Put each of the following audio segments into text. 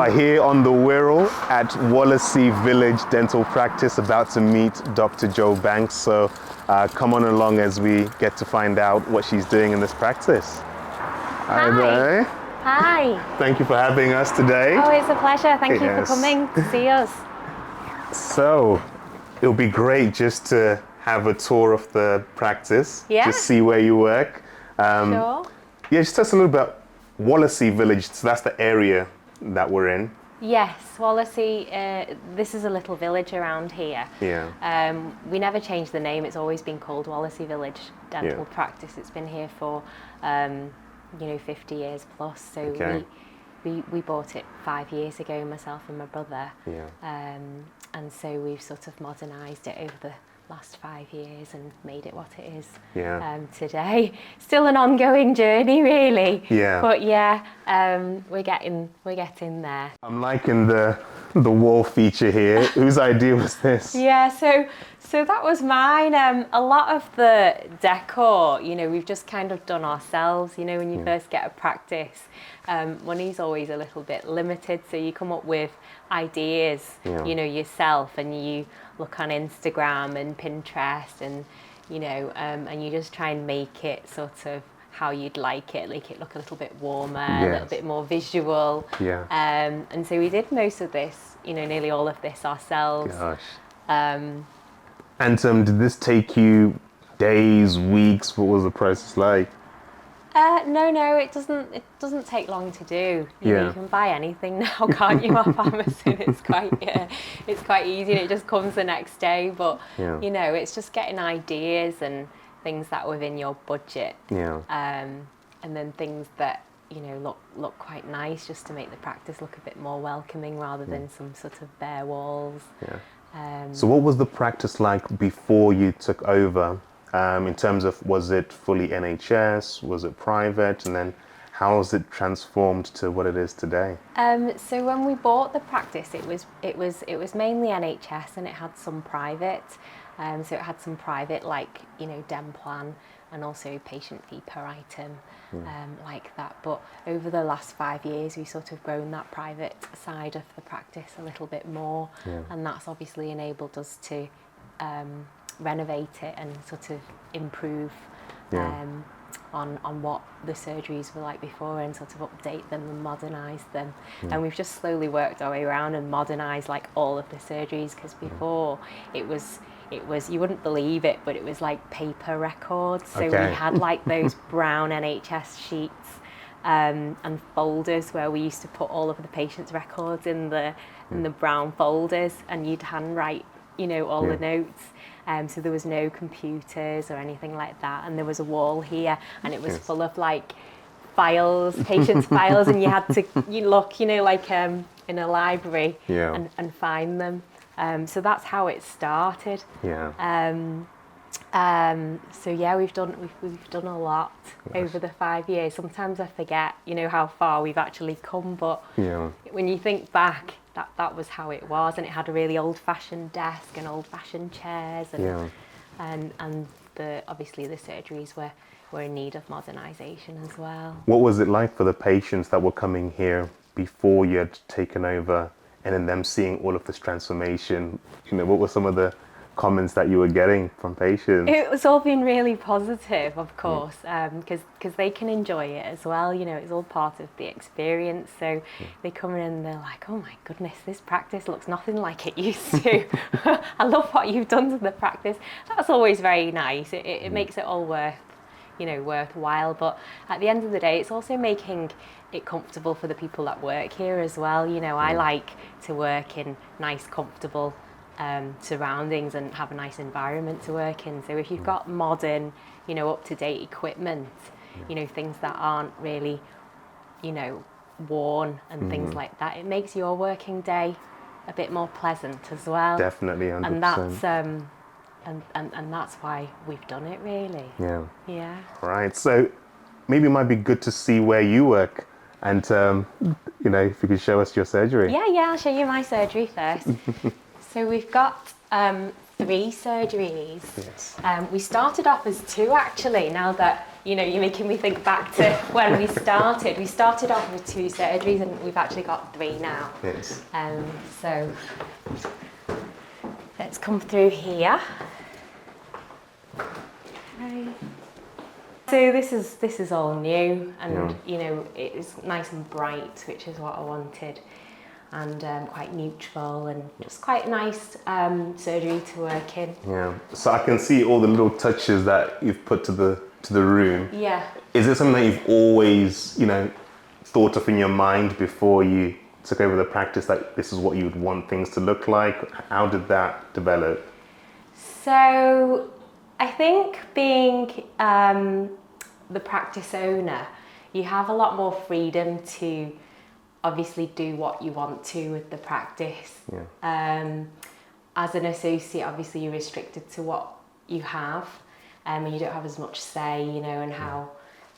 are here on the Wirral at Wallasey Village Dental Practice, about to meet Dr. Jo Banks. So come on along as we get to find out what she's doing in this practice. Hi there. Hi. Thank you for having us today. Oh, it's a pleasure. Thank you for coming to see us. So it'll be great just to have a tour of the practice, just see where you work. Sure. Yeah, just tell us a little about Wallasey Village. So that's the area that we're in. Yes, Wallasey, this is a little village around here. Yeah. We never changed the name. It's always been called Wallasey Village Dental Practice. It's been here for, 50 years plus. So we bought it 5 years ago, myself and my brother. Yeah. And so we've sort of modernised it over the last 5 years and made it what it is today. Still an ongoing journey, really. Yeah. But we're getting there. I'm liking the wall feature here. Whose idea was this? Yeah, so that was mine. A lot of the decor, we've just kind of done ourselves. When you first get a practice, money's always a little bit limited, so you come up with ideas, yourself, and you look on Instagram and Pinterest, and and you just try and make it sort of how you'd like it look a little bit warmer, a little bit more visual. Yeah. And so we did most of this, nearly all of this ourselves. Gosh. And did this take you days, weeks? What was the process like? No, it doesn't take long to do. You can buy anything now, can't you, off Amazon? It's quite easy, and it just comes the next day. But it's just getting ideas and things that are within your budget. Yeah. And then things that look quite nice, just to make the practice look a bit more welcoming rather than some sort of bare walls. Yeah. So what was the practice like before you took over? In terms of, was it fully NHS, was it private, and then how has it transformed to what it is today? So when we bought the practice, it was mainly NHS, and it had some private. So it had some private, like Denplan, and also patient fee per item, like that. But over the last 5 years, we've sort of grown that private side of the practice a little bit more, and that's obviously enabled us to renovate it and sort of improve on what the surgeries were like before, and sort of update them and modernise them. And we've just slowly worked our way around and modernised like all of the surgeries, because before it was you wouldn't believe it, but it was like paper records. So we had like those brown NHS sheets and folders where we used to put all of the patients' records in the brown folders, and you'd handwrite all the notes. So there was no computers or anything like that, and there was a wall here, and it was full of like files, patients' files, and you had to look, like in a library and find them. So that's how it started. So we've done a lot over the 5 years. Sometimes I forget, how far we've actually come, but when you think back, that was how it was, and it had a really old-fashioned desk and old-fashioned chairs, and obviously the surgeries were in need of modernisation as well. What was it like for the patients that were coming here before you had taken over, and then them seeing all of this transformation? What were some of the comments that you were getting from patients? It was all been really positive, of course, because they can enjoy it as well. It's all part of the experience. So they come in and they're like, "Oh my goodness, this practice looks nothing like it used to. I love what you've done to the practice." That's always very nice. It makes it all worthwhile. But at the end of the day, it's also making it comfortable for the people that work here as well. I like to work in nice, comfortable surroundings and have a nice environment to work in. So if you've got modern, up-to-date equipment, things that aren't really, worn and things like that, it makes your working day a bit more pleasant as well. Definitely, 100%. And that's and that's why we've done it, really. Yeah. Right. So maybe it might be good to see where you work, and if you could show us your surgery. Yeah, I'll show you my surgery first. So we've got 3 surgeries. Yes. We started off as 2 actually. Now that you know, you're making me think back to when we started. We started off with 2 surgeries and we've actually got 3 now. Yes. So let's come through here. Okay. So this is all new, and you know, it's nice and bright, which is what I wanted, and quite neutral and just quite a nice surgery to work in. Yeah. So I can see all the little touches that you've put to the room. Yeah. Is it something that you've always, you know, thought of in your mind before you took over the practice, that this is what you would want things to look like? How did that develop? So I think being the practice owner, you have a lot more freedom to obviously do what you want to with the practice. Yeah. As an associate, obviously you're restricted to what you have, and you don't have as much say, you know, in how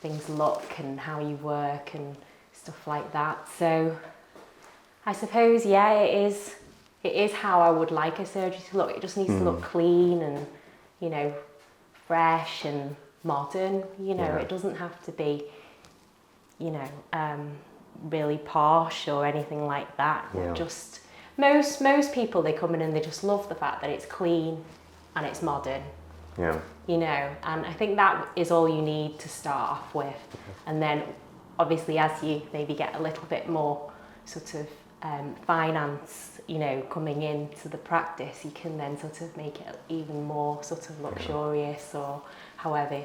things look and how you work and stuff like that. So I suppose, yeah, it is how I would like a surgery to look. It just needs to look clean and, you know, fresh and modern. You know, it doesn't have to be, you know, really posh or anything like that. Yeah. Just most people, they come in and they just love the fact that it's clean and it's modern. Yeah. You know, and I think that is all you need to start off with. And then obviously as you maybe get a little bit more sort of finance, you know, coming into the practice, you can then sort of make it even more sort of luxurious or however,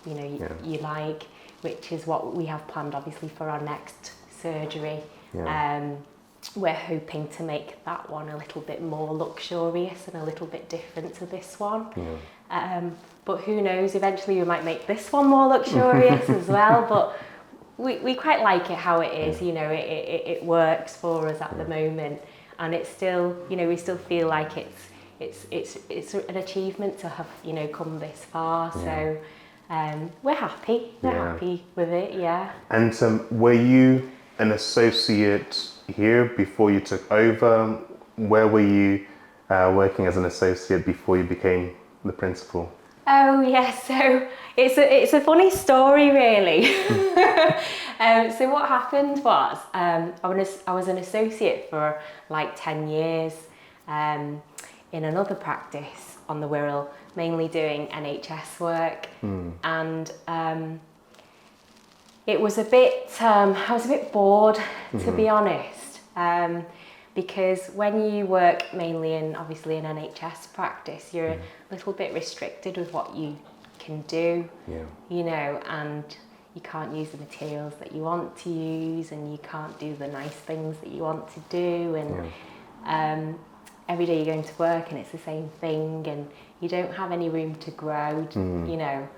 you know, you like, which is what we have planned obviously for our next surgery. We're hoping to make that one a little bit more luxurious and a little bit different to this one. But who knows, eventually we might make this one more luxurious as well, but we quite like it how it is. You know, it works for us at the moment, and it's still, you know, we still feel like it's an achievement to have, you know, come this far. So we're happy with it. Yeah. And were you an associate here before you took over? Where were you working as an associate before you became the principal? Oh yeah, so it's a funny story really. So what happened was I was an associate for like 10 years in another practice on the Wirral, mainly doing NHS work, and it was a bit I was a bit bored, to be honest, because when you work mainly in obviously an NHS practice, you're a little bit restricted with what you can do, you know, and you can't use the materials that you want to use, and you can't do the nice things that you want to do, and every day you're going to work and it's the same thing, and you don't have any room to grow, you know.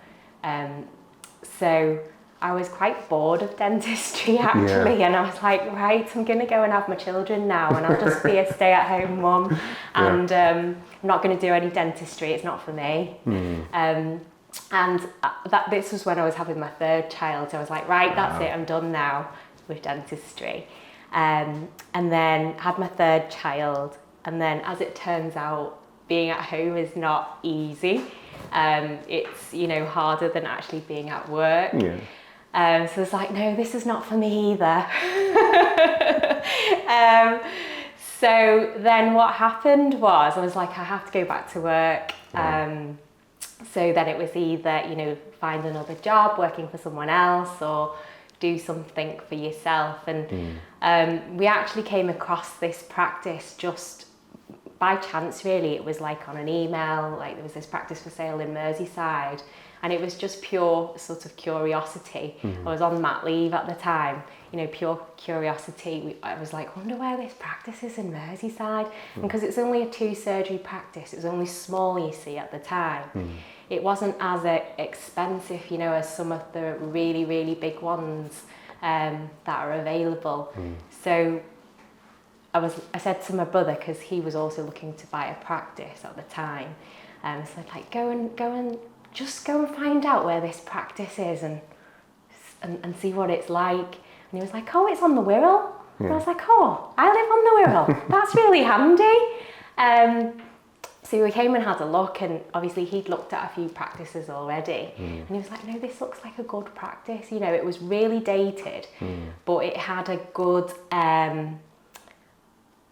So I was quite bored of dentistry actually, and I was like, right, I'm going to go and have my children now, and I'll just be a stay-at-home mum, and I'm not going to do any dentistry, it's not for me. And this was when I was having my 3rd child, so I was like, right, that's it, I'm done now with dentistry. And then had my 3rd child, and then as it turns out, being at home is not easy. It's, you know, harder than actually being at work. So it's like, no, this is not for me either. So then what happened was, I was like, I have to go back to work. So then it was either, you know, find another job working for someone else or do something for yourself. And we actually came across this practice just by chance, really. It was like on an email, like there was this practice for sale in Merseyside, and it was just pure sort of curiosity. I was on mat leave at the time, you know, pure curiosity. I was like, wonder where this practice is in Merseyside. And because it's only a 2 surgery practice, it was only small, you see, at the time. It wasn't as expensive, you know, as some of the really, really big ones that are available. So I said to my brother, because he was also looking to buy a practice at the time, I said, like, go and find out where this practice is and see what it's like. And he was like, oh, it's on the Wirral. And I was like, oh, I live on the Wirral. That's really handy. So we came and had a look, and obviously he'd looked at a few practices already, and he was like, no, this looks like a good practice. You know, it was really dated, but it had a good,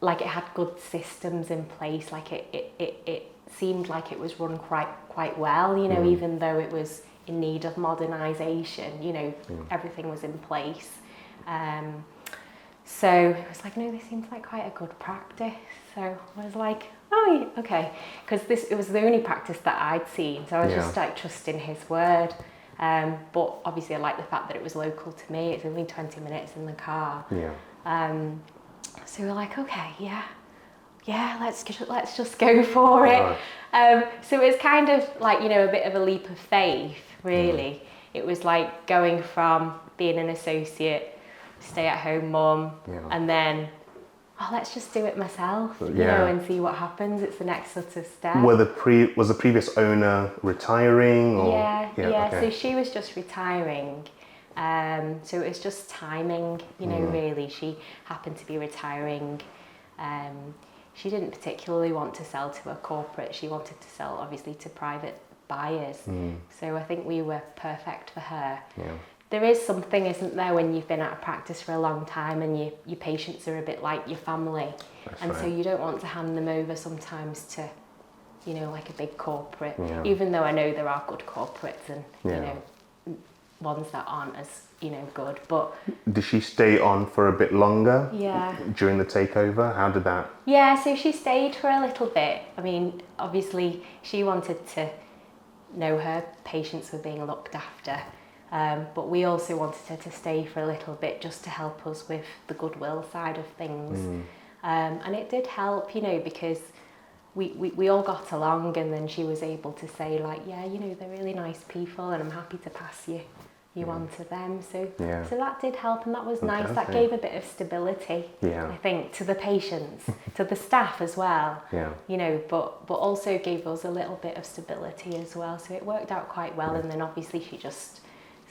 like it had good systems in place. Like it seemed like it was run quite well, you know, even though it was in need of modernisation, you know, everything was in place. So it was like, no, this seems like quite a good practice. So I was like, oh, okay, because it was the only practice that I'd seen, so I was just like trusting his word. But obviously I like the fact that it was local to me. It's only 20 minutes in the car. So we're like, okay, let's just go for it. So it's kind of like, you know, a bit of a leap of faith, really. It was like going from being an associate, stay-at-home mum, and then, oh, let's just do it myself, you know, and see what happens. It's the next sort of step. Was the previous owner retiring? Or? Yeah. So she was just retiring. So it was just timing, you know, really. She happened to be retiring. She didn't particularly want to sell to a corporate. She wanted to sell, obviously, to private buyers. So I think we were perfect for her. There is something, isn't there, when you've been out of practice for a long time and your patients are a bit like your family. So you don't want to hand them over sometimes to, you know, like a big corporate, even though I know there are good corporates and, you know, ones that aren't as, you know, good. But did she stay on for a bit longer during the takeover? How did that? Yeah, so she stayed for a little bit. I mean, obviously she wanted to know her patients were being looked after. But we also wanted her to stay for a little bit just to help us with the goodwill side of things. And it did help, you know, because we all got along, and then she was able to say, like, yeah, you know, they're really nice people and I'm happy to pass you on to them. So that did help, and that was nice. That gave a bit of stability, I think, to the patients, to the staff as well, you know, but also gave us a little bit of stability as well. So it worked out quite well. And then obviously she just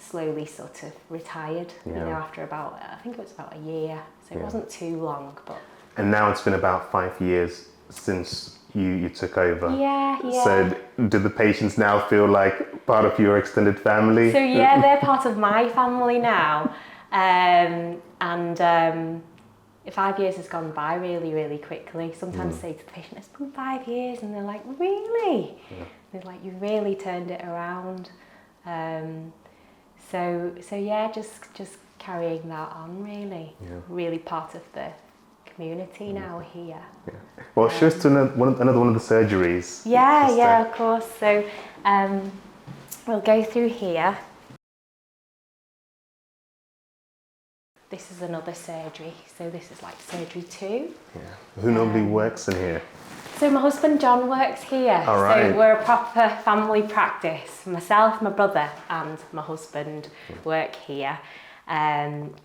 slowly sort of retired, you know, after about, I think it was about a year, so it wasn't too long. But and now it's been about 5 years since you took over. Yeah. So do the patients now feel like part of your extended family? So yeah, they're part of my family now. 5 years has gone by really, really quickly. Sometimes I say to the patient, it's been 5 years, and they're like, really? They're like, you really turned it around. So yeah, just carrying that on, really. Really part of the community now here. Well, show us to another one of the surgeries. Yeah, of course. So we'll go through here. This is another surgery. So this is like surgery 2. Who normally works in here? So my husband John works here. All right. So we're a proper family practice. Myself, my brother and my husband work here.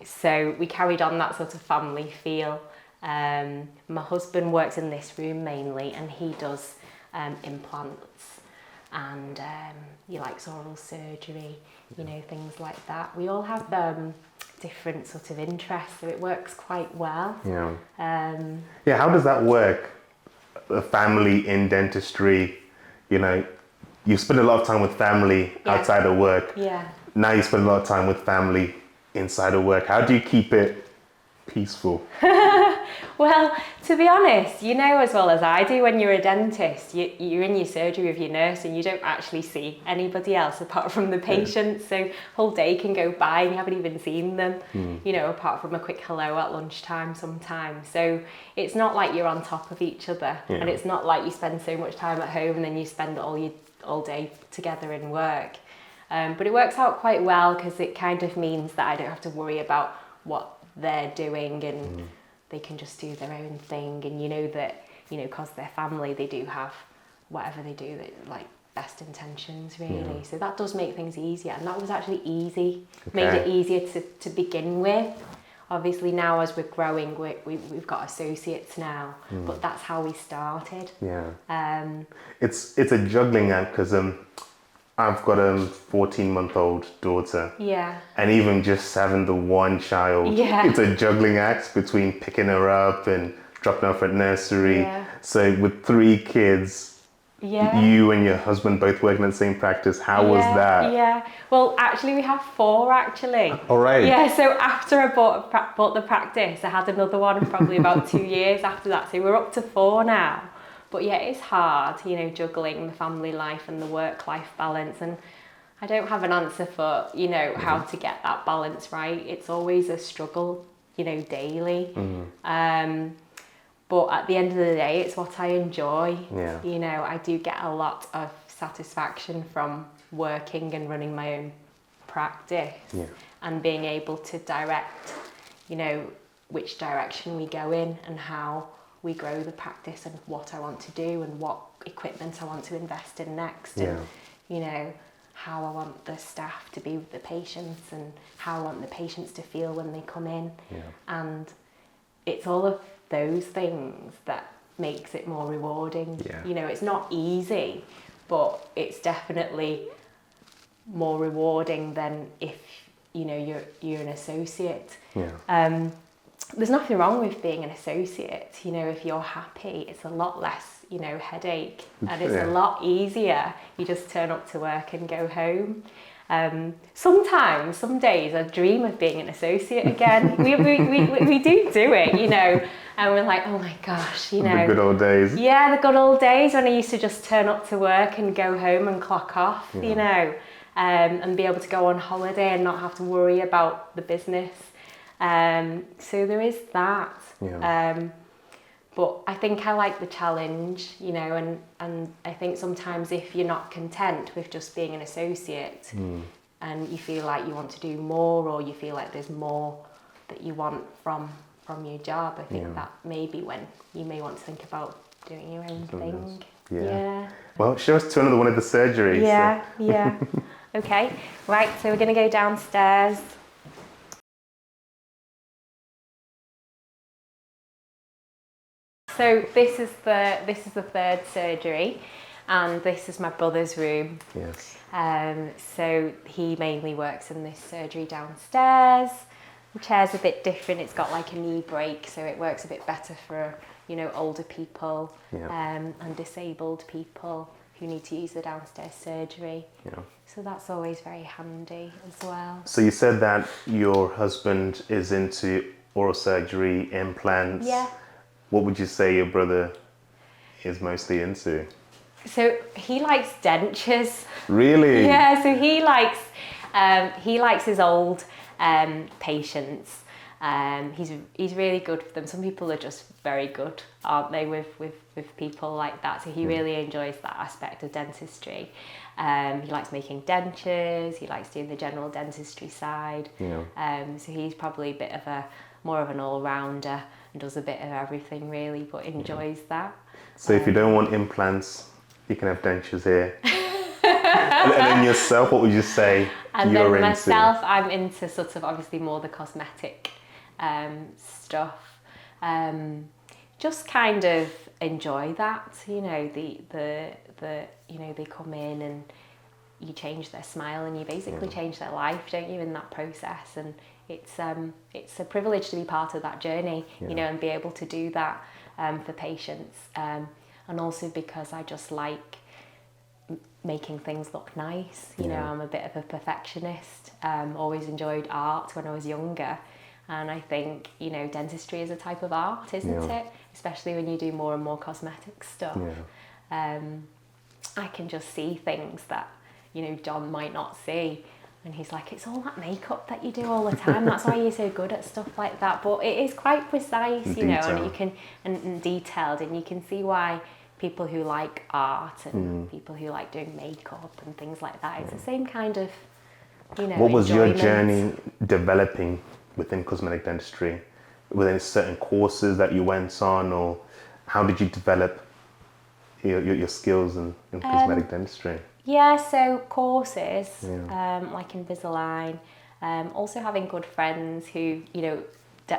So we carried on that sort of family feel. My husband works in this room mainly, and he does implants and he likes oral surgery, you know, things like that. We all have different sort of interests, so it works quite well. How does that work? A family in dentistry, you know, you spend a lot of time with family outside of work. Now you spend a lot of time with family inside of work. How do you keep it peaceful? Well, to be honest, you know as well as I do, when you're a dentist, you're in your surgery with your nurse and you don't actually see anybody else apart from the patients. So whole day can go by and you haven't even seen them, you know, apart from a quick hello at lunchtime sometimes. So it's not like you're on top of each other, and it's not like you spend so much time at home and then you spend all day together in work. But it works out quite well, because it kind of means that I don't have to worry about what they're doing, and they can just do their own thing. And you know that, you know, because they're family, they do have whatever they do, like best intentions, really. So that does make things easier, and that was actually easy. Made it easier to begin with. Obviously now as we're growing, we've got associates now, but that's how we started. It's a juggling act, because I've got a 14-month-old daughter. And even just having the one child, it's a juggling act between picking her up and dropping her off at nursery. So with 3 kids, Yeah. You and your husband both working in the same practice. How was that? Yeah. Well, actually, we have 4 actually. All right. Yeah. So after I bought the practice, I had another one probably about 2 years after that. So we're up to 4 now. But yeah, it's hard, you know, juggling the family life and the work-life balance. And I don't have an answer for, you know, how to get that balance right. It's always a struggle, you know, daily. But at the end of the day, it's what I enjoy. Yeah. You know, I do get a lot of satisfaction from working and running my own practice and being able to direct, you know, which direction we go in and how we grow the practice and what I want to do and what equipment I want to invest in next and, you know, how I want the staff to be with the patients and how I want the patients to feel when they come in. And it's all of those things that makes it more rewarding. You know, it's not easy, but it's definitely more rewarding than if, you know, you're an associate. There's nothing wrong with being an associate. You know, if you're happy, it's a lot less, you know, headache, and it's a lot easier. You just turn up to work and go home. Sometimes, some days, I dream of being an associate again. we do it, you know, and we're like, oh my gosh, you know. The good old days. Yeah, the good old days when I used to just turn up to work and go home and clock off, you know, and be able to go on holiday and not have to worry about the business. So there is that. But I think I like the challenge, you know, and I think sometimes if you're not content with just being an associate and you feel like you want to do more or you feel like there's more that you want from your job, I think that may be when you may want to think about doing your own thing. Well, show us to another one of the surgeries. Yeah. Okay, right, so we're going to go downstairs. So this is the 3rd surgery, and this is my brother's room. So he mainly works in this surgery downstairs. The chair's a bit different. It's got like a knee brake, so it works a bit better for, you know, older people and disabled people who need to use the downstairs surgery. So that's always very handy as well. So you said that your husband is into oral surgery, implants. What would you say your brother is mostly into? So he likes dentures. Really? Yeah, so he likes his old patients. He's really good for them. Some people are just very good, aren't they, with people like that. So he really enjoys that aspect of dentistry. He likes making dentures. He likes doing the general dentistry side. So he's probably a bit of more of an all-rounder and does a bit of everything really, but enjoys that. So if you don't want implants, you can have dentures here. and then yourself, what would you say and you're then myself, into? I'm into sort of obviously more the cosmetic stuff. Just kind of enjoy that, you know, the you know, they come in and you change their smile and you basically change their life, don't you, in that process. And it's a privilege to be part of that journey, you know, and be able to do that for patients. And also because I just like making things look nice. You know, I'm a bit of a perfectionist. Always enjoyed art when I was younger. And I think, you know, dentistry is a type of art, isn't it? Especially when you do more and more cosmetic stuff. I can just see things that, you know, John might not see. And he's like, it's all that makeup that you do all the time. That's why you're so good at stuff like that. But it is quite precise, you know, and you can and detailed, and you can see why people who like art and people who like doing makeup and things like that, it's the same kind of, you know. What was enjoyment. your journey developing within cosmetic dentistry? Were there certain courses that you went on, or how did you develop your skills in cosmetic dentistry? Yeah, so courses, like Invisalign, also having good friends who, you know,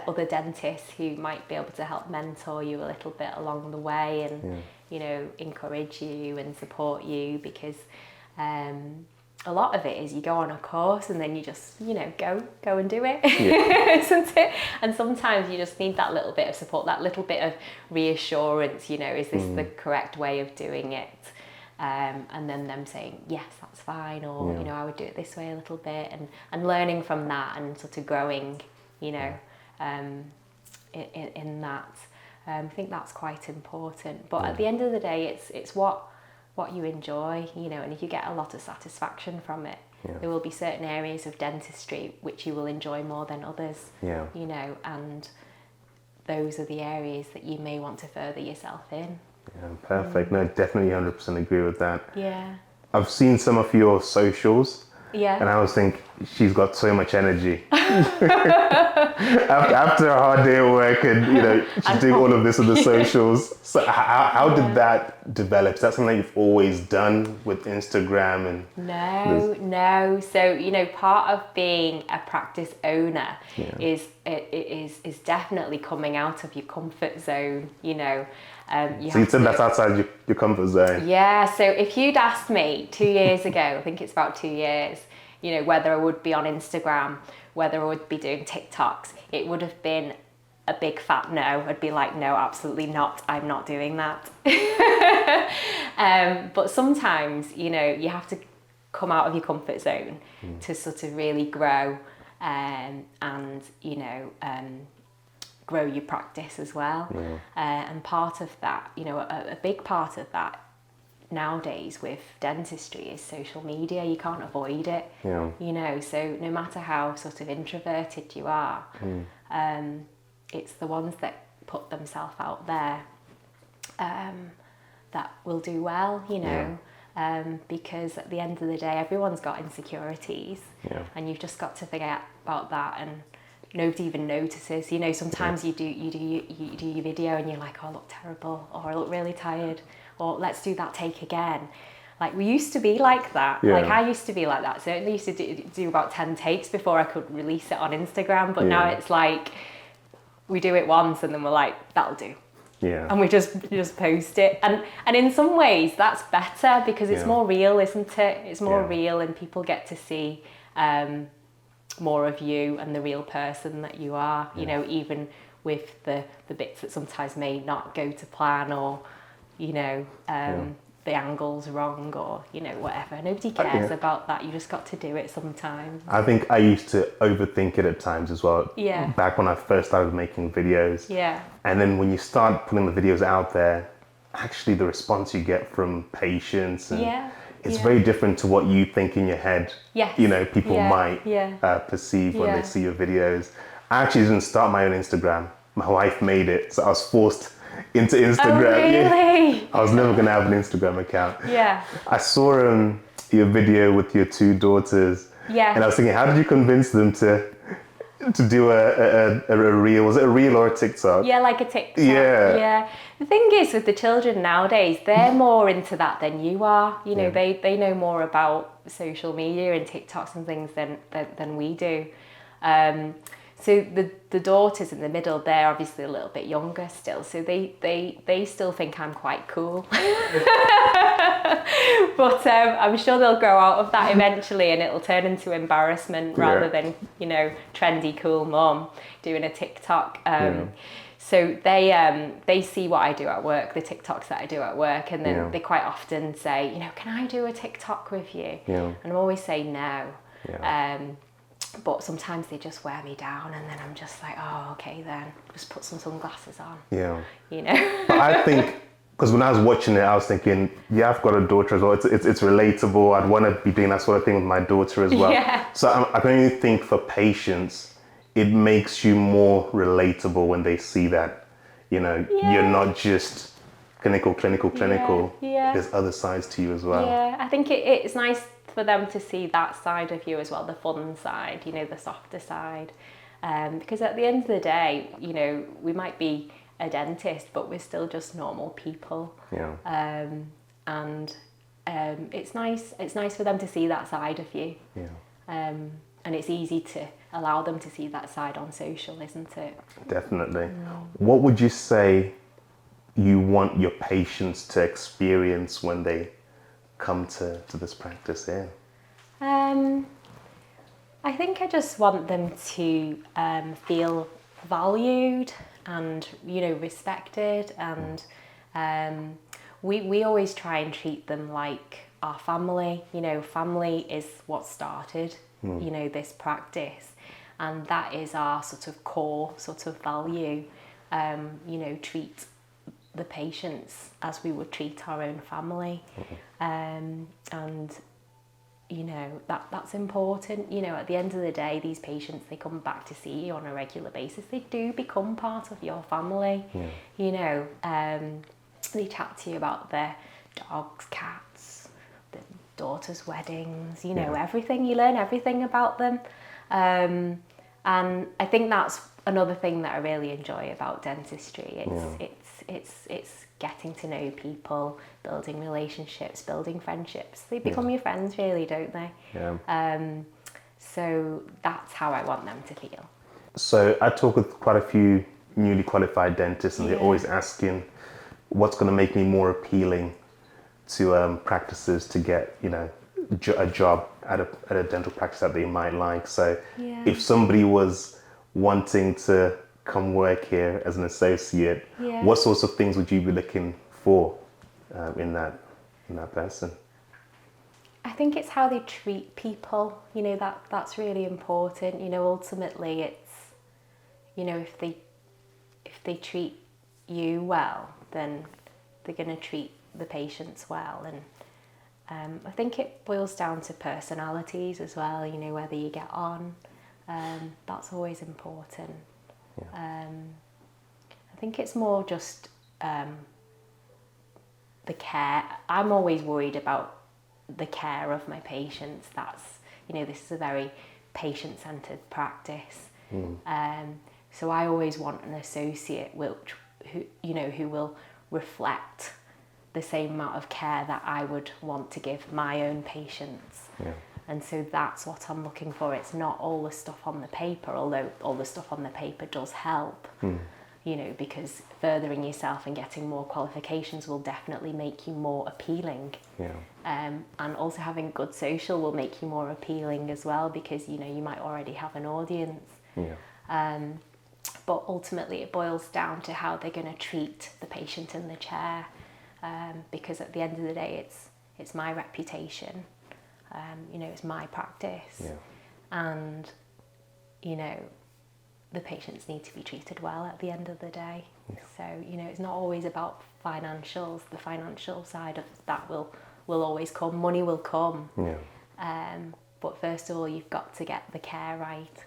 other dentists who might be able to help mentor you a little bit along the way and, you know, encourage you and support you, because a lot of it is you go on a course and then you just, you know, go and do it, isn't it? And sometimes you just need that little bit of support, that little bit of reassurance, you know, is this the correct way of doing it? and then them saying, yes, that's fine, or, you know, I would do it this way a little bit, and learning from that and sort of growing, you know, in that. I think that's quite important. But at the end of the day, it's what you enjoy, you know, and if you get a lot of satisfaction from it, there will be certain areas of dentistry which you will enjoy more than others, you know, and those are the areas that you may want to further yourself in. Yeah, perfect. No, definitely 100% agree with that. Yeah. I've seen some of your socials. Yeah. And I was thinking, she's got so much energy. after a hard day at work, and you know, she's doing all of this on the socials. So how did that develop? Is that something you've always done with Instagram? And no. So, you know, part of being a practice owner is definitely coming out of your comfort zone. You know. So you said that's outside your comfort zone. Yeah, so if you'd asked me 2 years ago, I think it's about 2 years, you know, whether I would be on Instagram, whether I would be doing TikToks, it would have been a big fat no. I'd be like, no, absolutely not. I'm not doing that. But sometimes, you know, you have to come out of your comfort zone to sort of really grow and, you know, grow your practice as well. And part of that, you know, a big part of that nowadays with dentistry is social media. You can't avoid it, you know, so no matter how sort of introverted you are, it's the ones that put themselves out there that will do well, you know. Because at the end of the day, everyone's got insecurities, and you've just got to forget about that, and nobody even notices. You know, sometimes you do your video and you're like, oh, I look terrible, or I look really tired, or let's do that take again. Like, we used to be like that. Like, I used to be like that. Certainly used to do about 10 takes before I could release it on Instagram. But now it's like, we do it once and then we're like, that'll do. And we just post it. And in some ways, that's better because it's more real, isn't it? It's more real, and people get to see more of you and the real person that you are, you know, even with the bits that sometimes may not go to plan, or, you know, the angle's wrong, or, you know, whatever. Nobody cares about that. You just got to do it sometimes. I think I used to overthink it at times as well. Back when I first started making videos. And then when you start putting the videos out there, actually the response you get from patients and it's very different to what you think in your head. You know, people might perceive when they see your videos. I actually didn't start my own Instagram. My wife made it, so I was forced into Instagram. Oh, really? I was never going to have an Instagram account. I saw your video with your 2 daughters. And I was thinking, how did you convince them to do a reel? Was it a reel or a TikTok? Yeah, like a TikTok. The thing is with the children nowadays, they're more into that than you are. You know, they know more about social media and TikToks and things than we do. So the daughters in the middle, they're obviously a little bit younger still, so they still think I'm quite cool. But I'm sure they'll grow out of that eventually, and it'll turn into embarrassment rather than, you know, trendy cool mum doing a TikTok. So they see what I do at work, the TikToks that I do at work, and then they quite often say, you know, can I do a TikTok with you? And I'm always saying no. But sometimes they just wear me down, and then I'm just like, oh, okay then, just put some sunglasses on. You know. But I think, because when I was watching it, I was thinking, I've got a daughter as well. It's relatable. I'd want to be doing that sort of thing with my daughter as well. So I can only think for patients, it makes you more relatable when they see that, you know, you're not just clinical. There's other sides to you as well. I think it's nice for them to see that side of you as well, the fun side, you know, the softer side. Because at the end of the day, you know, we might be a dentist, but we're still just normal people. And it's nice for them to see that side of you. And it's easy to allow them to see that side on social, isn't it? Definitely. What would you say you want your patients to experience when they come to this practice here? I think I just want them to feel valued and, you know, respected, and we always try and treat them like our family. You know, family is what started, you know, this practice, and that is our sort of core sort of value. You know, treat the patients as we would treat our own family, and you know, that's important. You know, at the end of the day, these patients, they come back to see you on a regular basis. They do become part of your family. You know, they chat to you about their dogs, cats, their daughters' weddings, you know, everything. You learn everything about them. And I think that's another thing that I really enjoy about dentistry. It's getting to know people, building relationships, building friendships. They become your friends, really, don't they? So that's how I want them to feel. So I talk with quite a few newly qualified dentists, and they're always asking, what's going to make me more appealing to practices to get, you know, a job at a dental practice that they might like. So if somebody was wanting to come work here as an associate, what sorts of things would you be looking for in that person? I think it's how they treat people. You know, that's really important. You know, ultimately it's, you know, if they treat you well, then they're going to treat the patients well. And I think it boils down to personalities as well. You know, whether you get on, that's always important. I think it's more just the care. I'm always worried about the care of my patients. That's, you know, this is a very patient-centered practice. So I always want an associate who will reflect the same amount of care that I would want to give my own patients. And so that's what I'm looking for. It's not all the stuff on the paper, although all the stuff on the paper does help, you know, because furthering yourself and getting more qualifications will definitely make you more appealing. And also having good social will make you more appealing as well, because, you know, you might already have an audience. But ultimately it boils down to how they're going to treat the patient in the chair, because at the end of the day it's my reputation. You know, it's my practice, and, you know, the patients need to be treated well at the end of the day. So, you know, it's not always about financials. The financial side of that will always come. Money will come. But first of all, you've got to get the care right.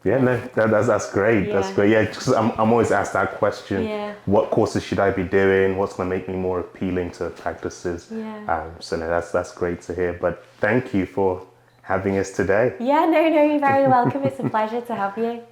That's great. That's great. Yeah, because I'm always asked that question. What courses should I be doing? What's going to make me more appealing to practices? So no, that's great to hear. But thank you for having us today. No, you're very welcome. It's a pleasure to have you.